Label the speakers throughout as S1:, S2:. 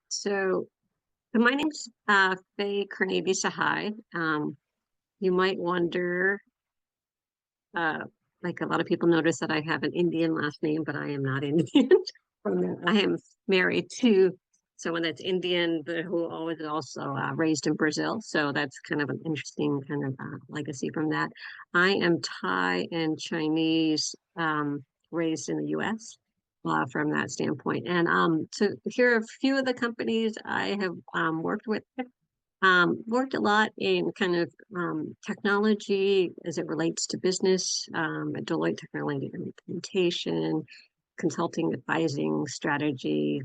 S1: So my name's Faye Sahai. You might wonder, uh, like a lot of people notice that I have an Indian last name, but I am not Indian. I am married to someone that's Indian, but who was also raised in Brazil. So that's kind of an interesting kind of legacy from that. I am Thai and Chinese, raised in the U.S. From that standpoint. And so here are a few of the companies I have worked with. Worked a lot in kind of technology as it relates to business, at Deloitte Technology Implementation, consulting, advising, strategy,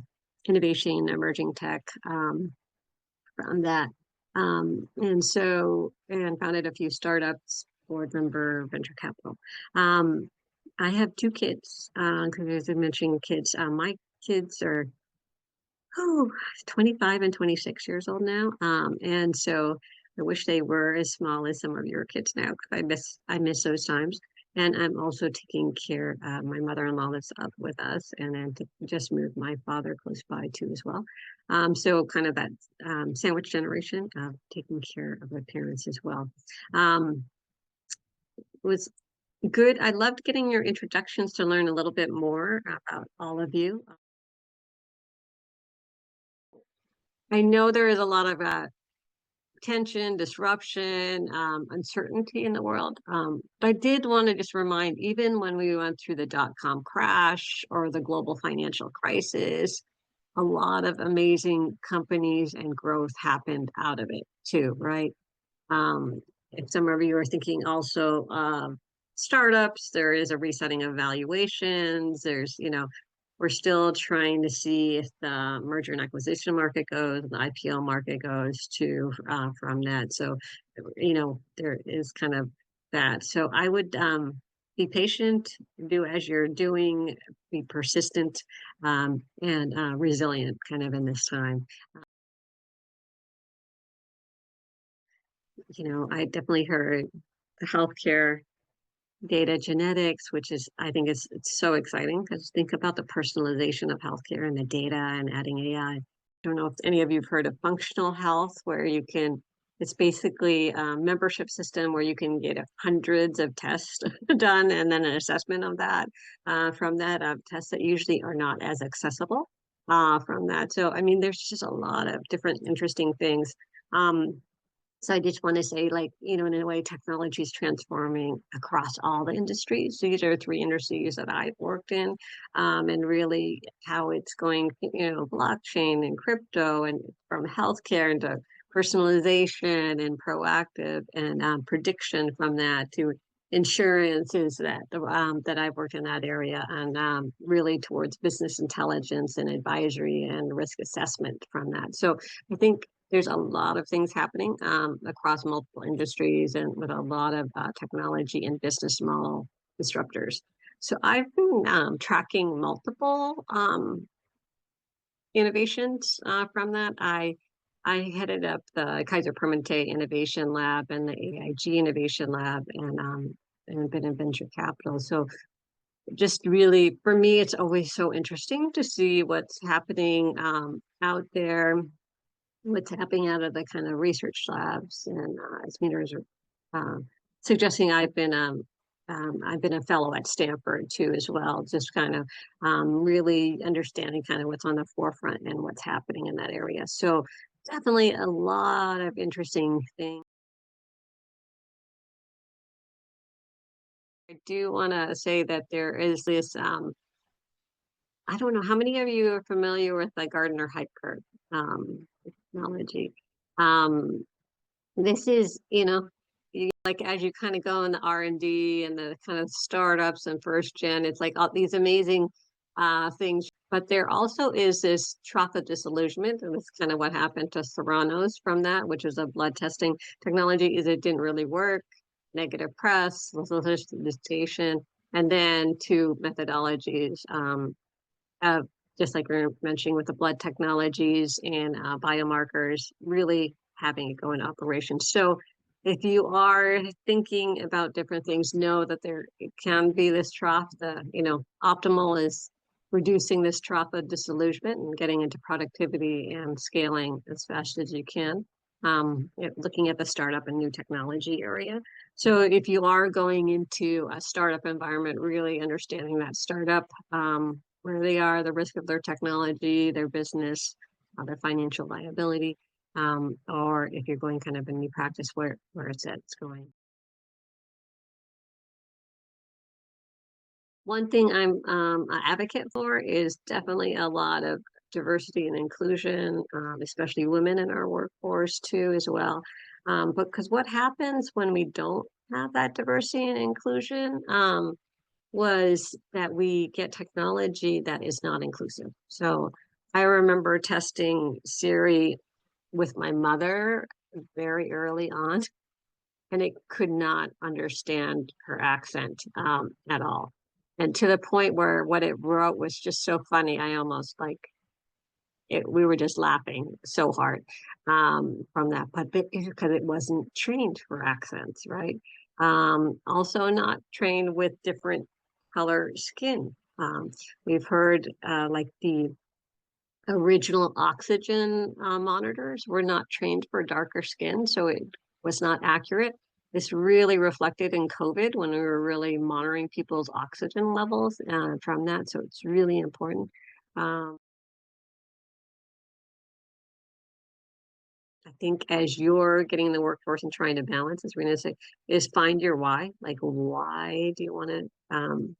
S1: innovation, emerging tech, from that. And founded a few startups, board member, venture capital. I have two kids, because as I mentioned kids, my kids are oh, 25 and 26 years old now. And so I wish they were as small as some of your kids now, because I miss those times. And I'm also taking care my mother-in-law lives up with us, and then just moved my father close by too as well. So kind of that sandwich generation of taking care of my parents as well. Um, was good. I loved getting your introductions to learn a little bit more about all of you. I know there is a lot of tension, disruption, uncertainty in the world. But I did want to just remind, even when we went through the dot-com crash or the global financial crisis, a lot of amazing companies and growth happened out of it too, right? If some of you are thinking also startups, there is a resetting of valuations. We're still trying to see if the merger and acquisition market goes, the IPO market goes to from that. So, there is kind of that. So I would be patient, do as you're doing, be persistent, and resilient kind of in this time. I definitely heard the healthcare data genetics, which is, I think it's so exciting, because think about the personalization of healthcare and the data and adding AI. I don't know if any of you have heard of functional health, where it's basically a membership system where you can get hundreds of tests done, and then an assessment of that from that tests that usually are not as accessible from that. So, I mean, there's just a lot of different interesting things. Um, so I just want to say, like, in a way, technology is transforming across all the industries. These are three industries that I've worked in, and really how it's going, blockchain and crypto, and from healthcare into personalization and proactive and prediction from that to insurance is that I've worked in that area, and really towards business intelligence and advisory and risk assessment from that. So I think there's a lot of things happening across multiple industries, and with a lot of technology and business model disruptors. So I've been tracking multiple innovations from that. I headed up the Kaiser Permanente Innovation Lab and the AIG Innovation Lab, and been in venture capital. So just really, for me, it's always so interesting to see what's happening out there, what's happening out of the kind of research labs. And as meters are suggesting, I've been a fellow at Stanford too as well, just kind of really understanding kind of what's on the forefront and what's happening in that area. So definitely a lot of interesting things. I do want to say that there is this, I don't know how many of you are familiar with the Gartner Hype Curve technology. Um, this is, like as you kind of go in the R&D and the kind of startups and first gen, it's like all these amazing things. But there also is this trough of disillusionment, and that's kind of what happened to Theranos from that, which is a blood testing technology, is it didn't really work, negative press, solicitation, and then two methodologies of, just like we are mentioning with the blood technologies and biomarkers, really having it go in operation. So if you are thinking about different things, know that there can be this trough. The optimal is reducing this trough of disillusionment and getting into productivity and scaling as fast as you can. Looking at the startup and new technology area. So if you are going into a startup environment, really understanding that startup, where they are, the risk of their technology, their business, their financial liability, or if you're going kind of a new practice, where it's going. One thing I'm an advocate for is definitely a lot of diversity and inclusion, especially women in our workforce too, as well. Because what happens when we don't have that diversity and inclusion, was that we get technology that is not inclusive. So I remember testing Siri with my mother very early on, and it could not understand her accent at all. And to the point where what it wrote was just so funny, I almost like we were just laughing so hard from that, but because it wasn't trained for accents, right? Also, not trained with different color skin. We've heard like the original oxygen monitors were not trained for darker skin, so it was not accurate. This really reflected in COVID when we were really monitoring people's oxygen levels from that. So it's really important. Um, I think as you're getting in the workforce and trying to balance, as Rena said, is find your why. Like, why do you want to, and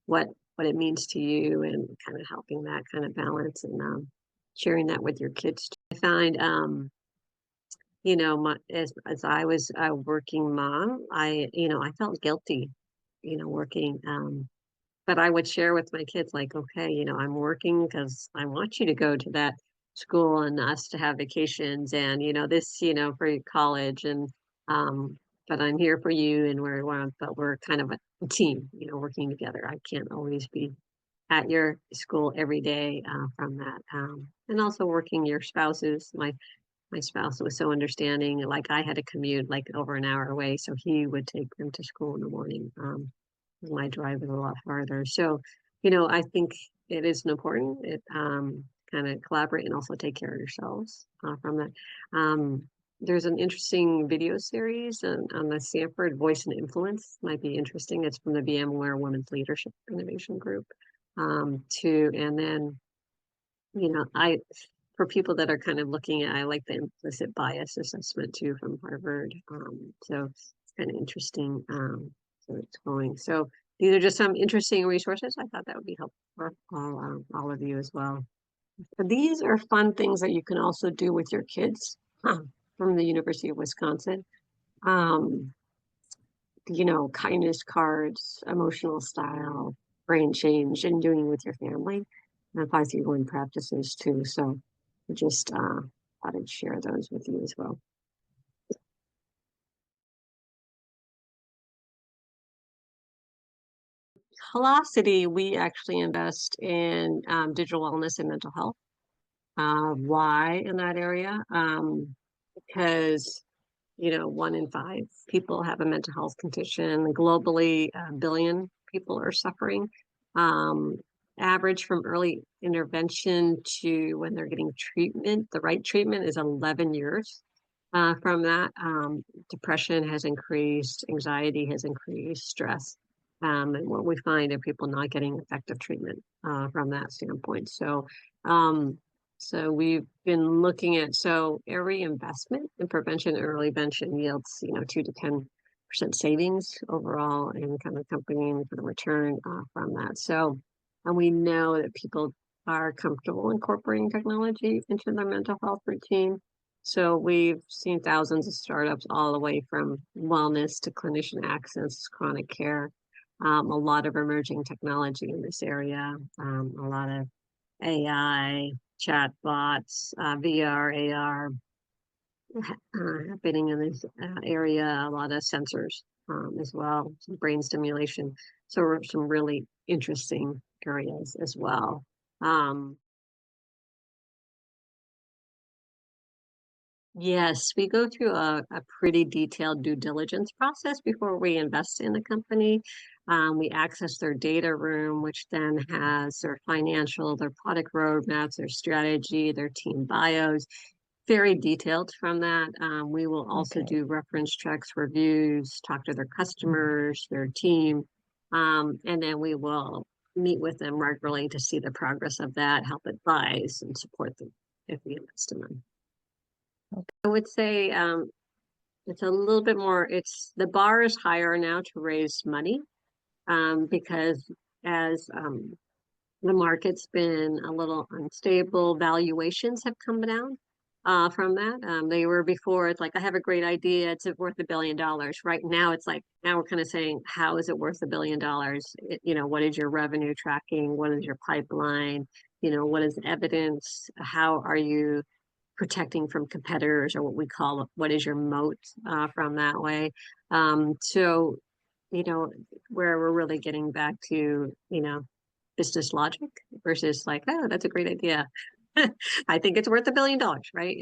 S1: what it means to you, and kind of helping that kind of balance and sharing that with your kids. I find, as I was a working mom, I felt guilty, working. But I would share with my kids, like, okay, I'm working because I want you to go to that school and us to have vacations and, this, for your college. And, but I'm here for you and but we're kind of a team, working together. I can't always be at your school every day from that. And also working your spouses. My spouse was so understanding. Like I had to commute like over an hour away, so he would take them to school in the morning. My drive is a lot farther. So, I think it is important. It kind of collaborate and also take care of yourselves from that. There's an interesting video series on the Stanford Voice and Influence. Might be interesting. It's from the VMware Women's Leadership Innovation Group. And then, I for people that are kind of looking at, I like the implicit bias assessment too from Harvard. So it's kind of interesting. So it's going. So these are just some interesting resources. I thought that would be helpful for all of you as well. But these are fun things that you can also do with your kids from the University of Wisconsin. Um, kindness cards, emotional style, brain change, and doing with your family. And applies to your own practices too. So I just thought I'd share those with you as well. Velocity, we actually invest in digital wellness and mental health. Why in that area? Because 1 in 5 people have a mental health condition. Globally, a billion people are suffering. Um, Average from early intervention to when they're getting treatment, the right treatment is 11 years. From that, depression has increased, anxiety has increased, stress. And what we find are people not getting effective treatment from that standpoint. Um, so we've been looking at, so every investment in prevention and early prevention yields, 2 to 10% savings overall in kind of company and kind of return from that. So, and we know that people are comfortable incorporating technology into their mental health routine. So we've seen thousands of startups all the way from wellness to clinician access, chronic care, a lot of emerging technology in this area, a lot of AI, chatbots, VR, AR, happening in this area, a lot of sensors as well, some brain stimulation. So some really interesting areas as well. Um, yes, we go through a pretty detailed due diligence process before we invest in the company. We access their data room, which then has their financial, their product roadmaps, their strategy, their team bios, very detailed from that. We will also do reference checks, reviews, talk to their customers, their team, and then we will meet with them regularly to see the progress of that, help advise and support them if we invest in them. I would say it's a little bit more, the bar is higher now to raise money because as the market's been a little unstable, valuations have come down from that. They were before, it's like, I have a great idea, it's worth $1 billion. Right now, it's like, now we're kind of saying, how is it worth $1 billion? What is your revenue tracking? What is your pipeline? What is evidence? How are you protecting from competitors, or what we call, what is your moat from that way? So, where we're really getting back to, business logic versus like, oh, that's a great idea. I think it's worth $1 billion, right?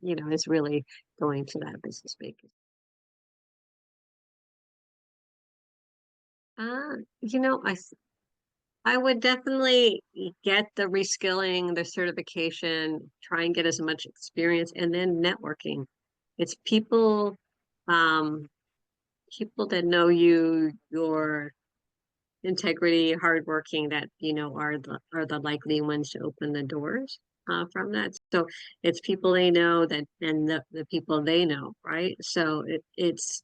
S1: It's really going to that business basis. Uh, you know, I I would definitely get the reskilling, the certification, try and get as much experience, and then networking. It's um, people that know you, your integrity, hardworking, that are the likely ones to open the doors from that. So it's people they know that, and the people they know, right? So it's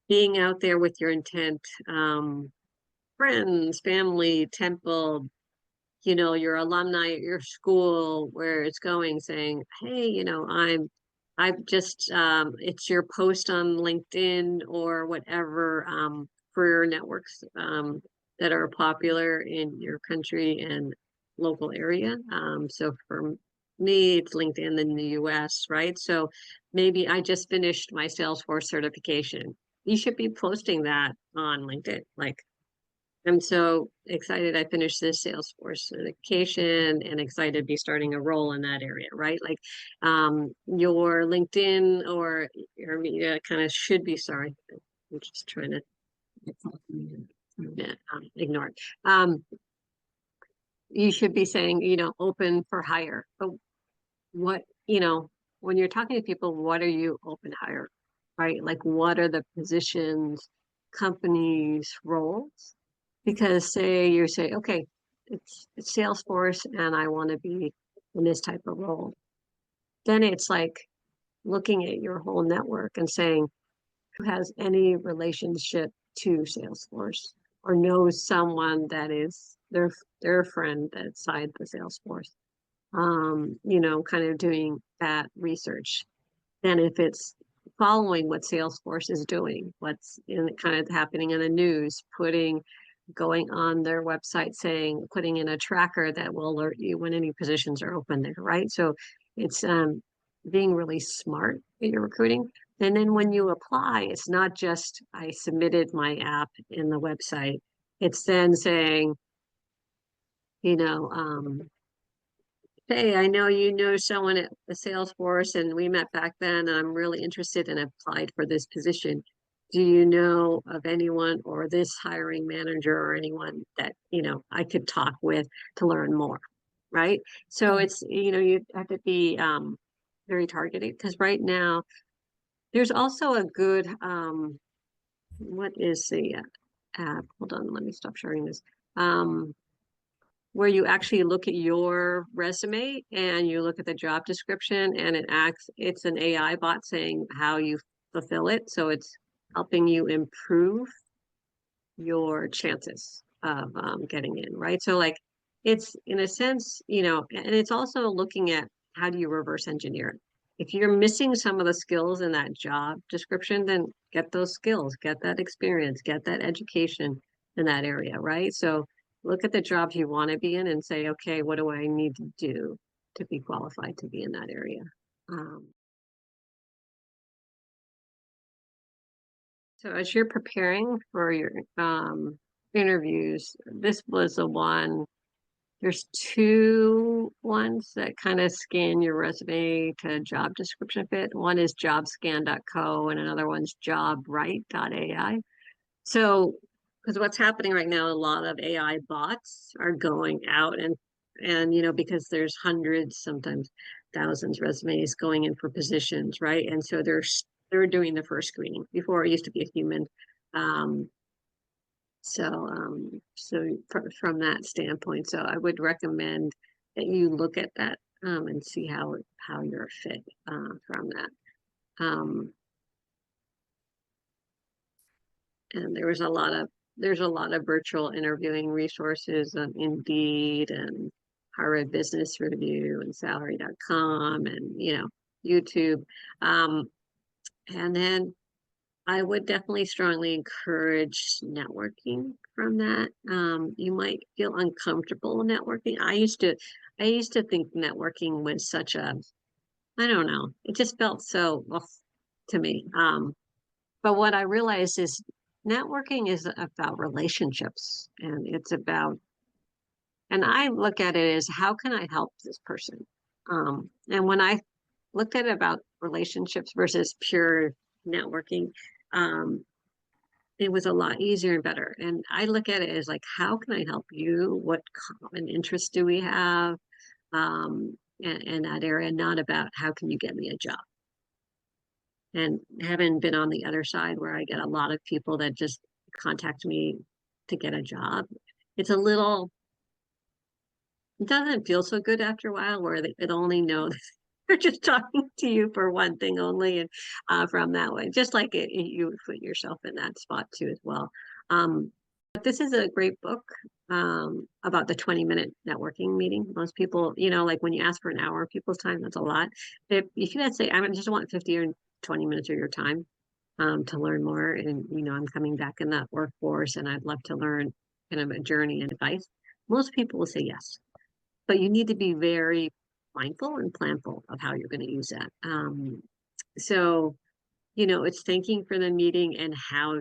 S1: being out there with your intent, friends, family, temple, your alumni at your school, where it's going, saying, hey, I've just, it's your post on LinkedIn or whatever, career networks, that are popular in your country and local area. So for me, it's LinkedIn in the US, right? So maybe I just finished my Salesforce certification. You should be posting that on LinkedIn. Like, I'm so excited I finished this Salesforce certification and excited to be starting a role in that area, right? Like, your LinkedIn or your media kind of should be, sorry, I'm just trying to ignore it. You should be saying, open for hire. But what, when you're talking to people, what are you open to hire, right? Like, what are the positions, companies, roles? Because say you say, okay, it's Salesforce and I want to be in this type of role. Then it's like looking at your whole network and saying, who has any relationship to Salesforce or knows someone that is their friend outside the Salesforce. Kind of doing that research. And if it's following what Salesforce is doing, what's kind of happening in the news, going on their website saying, putting in a tracker that will alert you when any positions are open there, right? So it's being really smart in your recruiting. And then when you apply, it's not just I submitted my app in the website. It's then saying, you know, um, hey, I know you know someone at the Salesforce and we met back then, and I'm really interested and applied for this position. Do you know of anyone or this hiring manager or anyone that, I could talk with to learn more, right? So it's, you have to be very targeted, because right now there's also a good, what is the app? Hold on, let me stop sharing this. Where you actually look at your resume and you look at the job description, and it's an AI bot saying how you fulfill it. So it's helping you improve your chances of getting in, right? So like, it's in a sense, and it's also looking at how do you reverse engineer it. If you're missing some of the skills in that job description, then get those skills, get that experience, get that education in that area, right? So look at the jobs you want to be in and say, okay, what do I need to do to be qualified to be in that area? So as you're preparing for your interviews, this was the one. There's two ones that kind of scan your resume to job description fit. One is jobscan.co and another one's jobright.ai. So because what's happening right now, a lot of AI bots are going out and because there's hundreds, sometimes thousands resumes going in for positions, right? And so they're doing the first screening. Before it used to be a human. Um, from that standpoint, so I would recommend that you look at that and see how you're fit from that. Um, and there's a lot of virtual interviewing resources on Indeed and Harvard Business Review and salary.com and YouTube. Um, and then I would definitely strongly encourage networking from that. You might feel uncomfortable networking. I used to think networking was such a, I don't know, it just felt so well to me. But what I realized is networking is about relationships, and it's about, and I look at it as how can I help this person? And when I looked at it about relationships versus pure networking, um, it was a lot easier and better. And I look at it as like, how can I help you? What common interests do we have? In that area, not about how can you get me a job. And having been on the other side where I get a lot of people that just contact me to get a job, it's a little, it doesn't feel so good after a while where they only know they're just talking to you for one thing only. And from that way, just like you put yourself in that spot too as well. But this is a great book about the 20-minute networking meeting. Most people, like when you ask for an hour of people's time, that's a lot. If you had to say, I just want 50 or 20 minutes of your time to learn more, and I'm coming back in that workforce and I'd love to learn kind of a journey and advice, most people will say yes. But you need to be very mindful and planful of how you're going to use that. So it's thanking for the meeting and how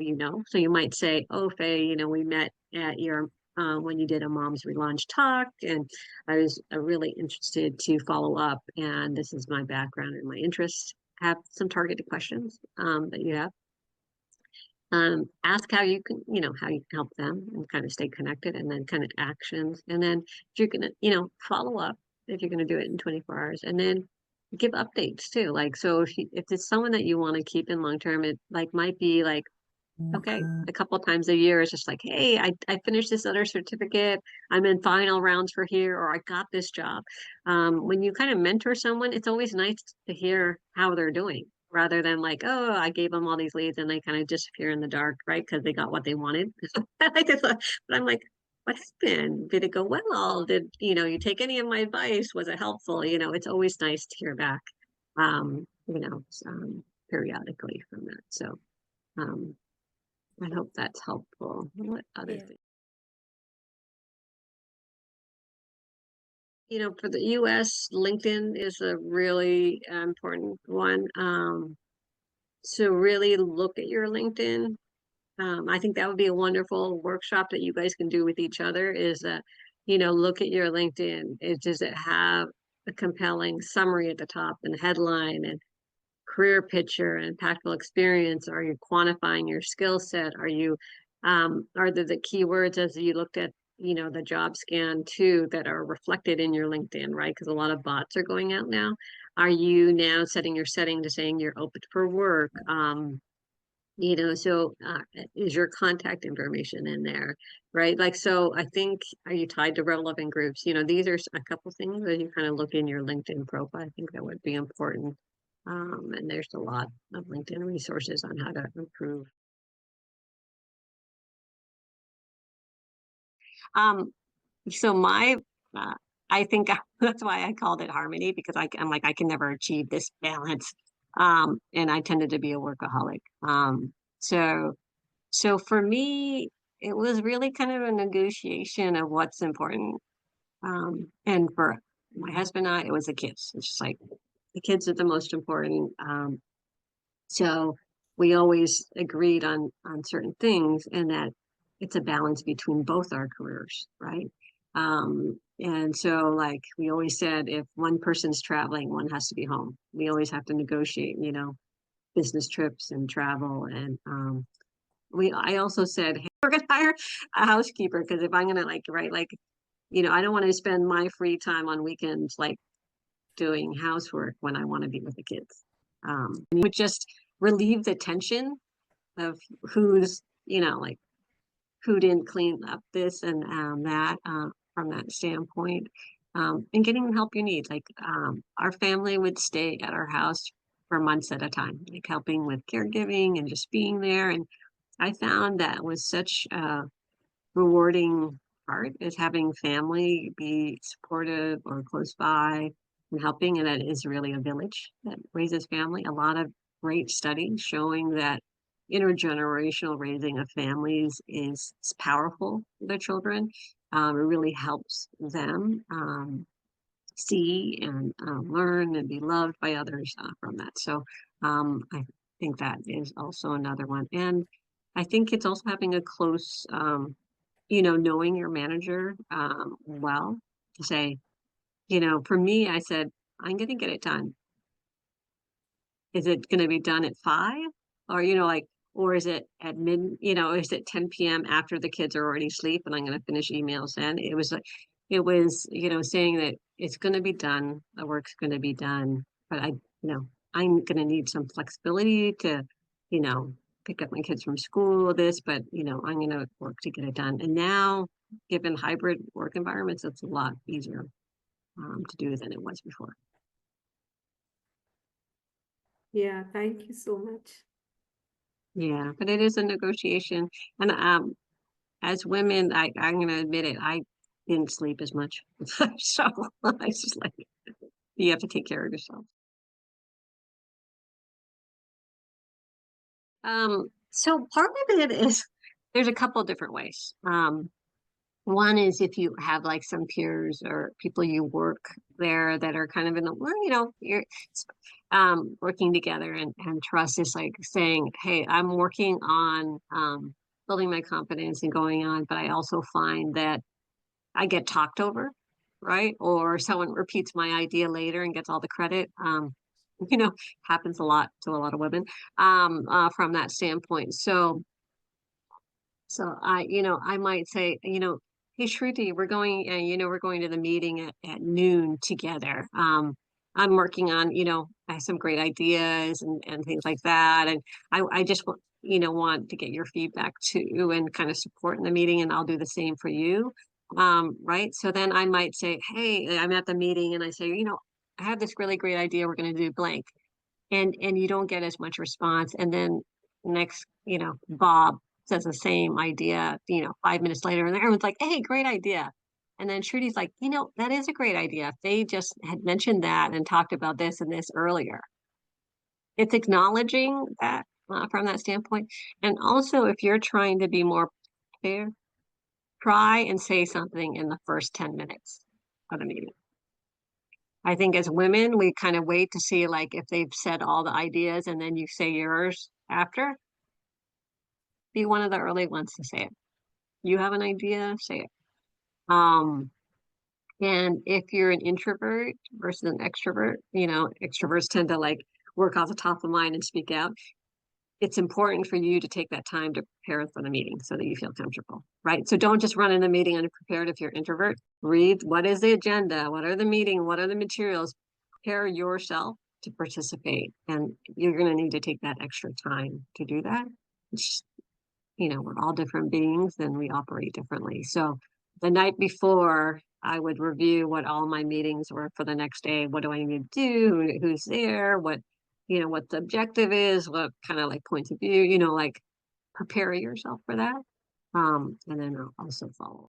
S1: So you might say, oh, Faye, we met at your when you did a Mom's Relaunch talk, and I was really interested to follow up. And this is my background and my interests. Have some targeted questions that you have. Ask how you can, how you can help them and kind of stay connected, and then kind of actions. And then if you're going to, follow up if you're going to do it in 24 hours, and then give updates too. Like, so if it's someone that you want to keep in long term, it might be like, okay, a couple of times a year, it's just like, hey, I finished this other certificate. I'm in final rounds for here, or I got this job. When you kind of mentor someone, it's always nice to hear how they're doing rather than like, oh, I gave them all these leads and they kind of disappear in the dark, right? Because they got what they wanted. But I'm like, what happened? Did it go well? Did, you take any of my advice? Was it helpful? It's always nice to hear back, um, you know, periodically from that. So, um, I hope that's helpful. What other
S2: Yeah.
S1: thing? For the US, LinkedIn is a really important one. So really look at your LinkedIn. I think that would be a wonderful workshop that you guys can do with each other is that, look at your LinkedIn. Does it have a compelling summary at the top and headline and career picture and practical experience? Are you quantifying your skill set? Are there the keywords as you looked at, the job scan too that are reflected in your LinkedIn, right? Because a lot of bots are going out now. Are you now setting your setting to saying you're open for work? So is your contact information in there, right? Like, so I think, are you tied to relevant groups? These are a couple things that you kind of look in your LinkedIn profile. I think that would be important. And there's a lot of LinkedIn resources on how to improve. Um, so uh, I think that's why I called it harmony, because I'm like, I can never achieve this balance. And I tended to be a workaholic. So So for me, it was really kind of a negotiation of what's important. And for my husband and I, it was the kids. It's just like the kids are the most important. So we always agreed on certain things, and that it's a balance between both our careers, right? And so like we always said, if one person's traveling, one has to be home. We always have to negotiate, business trips and travel. And I also said, hey, we're gonna hire a housekeeper because if I'm gonna like, right, like, I don't want to spend my free time on weekends like doing housework when I want to be with the kids. And you would just relieve the tension of who's, like who didn't clean up this and that from that standpoint, and getting the help you need. Like our family would stay at our house for months at a time, like helping with caregiving and just being there. And I found that was such a rewarding part is having family be supportive or close by and helping. And that is really a village that raises family. A lot of great studies showing that intergenerational raising of families is powerful for their children. It really helps them see and learn and be loved by others from that. So I think that is also another one. And I think it's also having a close knowing your manager well to say, for me, I said, I'm going to get it done. Is it going to be done at 5? Or, like, or is it at is it 10 p.m. after the kids are already asleep and I'm going to finish emails then? It was like, saying that it's going to be done. The work's going to be done. But I'm going to need some flexibility to, you know, pick up my kids from school, this, but, I'm going to work to get it done. And now, given hybrid work environments, it's a lot easier to do than it was before.
S2: Yeah, thank you so much.
S1: Yeah, but it is a negotiation. And as women, I'm gonna admit it, I didn't sleep as much. So I just like you have to take care of yourself. So part of it is there's a couple of different ways. One is if you have like some peers or people you work there that are kind of in the, well, you're working together and trust is like saying, hey, I'm working on building my confidence and going on, but I also find that I get talked over, right? Or someone repeats my idea later and gets all the credit. You know, happens a lot to a lot of women from that standpoint. So I might say, hey, Shruti, we're going to the meeting at noon together. I'm working on, I have some great ideas and things like that. And I just want to get your feedback too and kind of support in the meeting and I'll do the same for you. Right. So then I might say, hey, I'm at the meeting and I say, I have this really great idea. We're going to do blank and you don't get as much response. And then next, Bob says the same idea, 5 minutes later, and everyone's like, "Hey, great idea." And then Trudy's like, that is a great idea. If they just had mentioned that and talked about this and this earlier. It's acknowledging that from that standpoint. And also, if you're trying to be more fair, try and say something in the first 10 minutes of the meeting. I think as women, we kind of wait to see like if they've said all the ideas and then you say yours after. Be one of the early ones to say it. You have an idea, say it. Um, and if you're an introvert versus an extrovert, extroverts tend to like work off the top of mind and speak out. It's important for you to take that time to prepare for the meeting so that you feel comfortable, right? So don't just run in the meeting unprepared if you're introvert. Read what is the agenda, what are the meeting, what are the materials. Prepare yourself to participate, and you're going to need to take that extra time to do that. We're all different beings and we operate differently. So the night before, I would review what all my meetings were for the next day. What do I need to do? Who's there? What the objective is, what kind of like points of view, like prepare yourself for that. And then I'll also follow.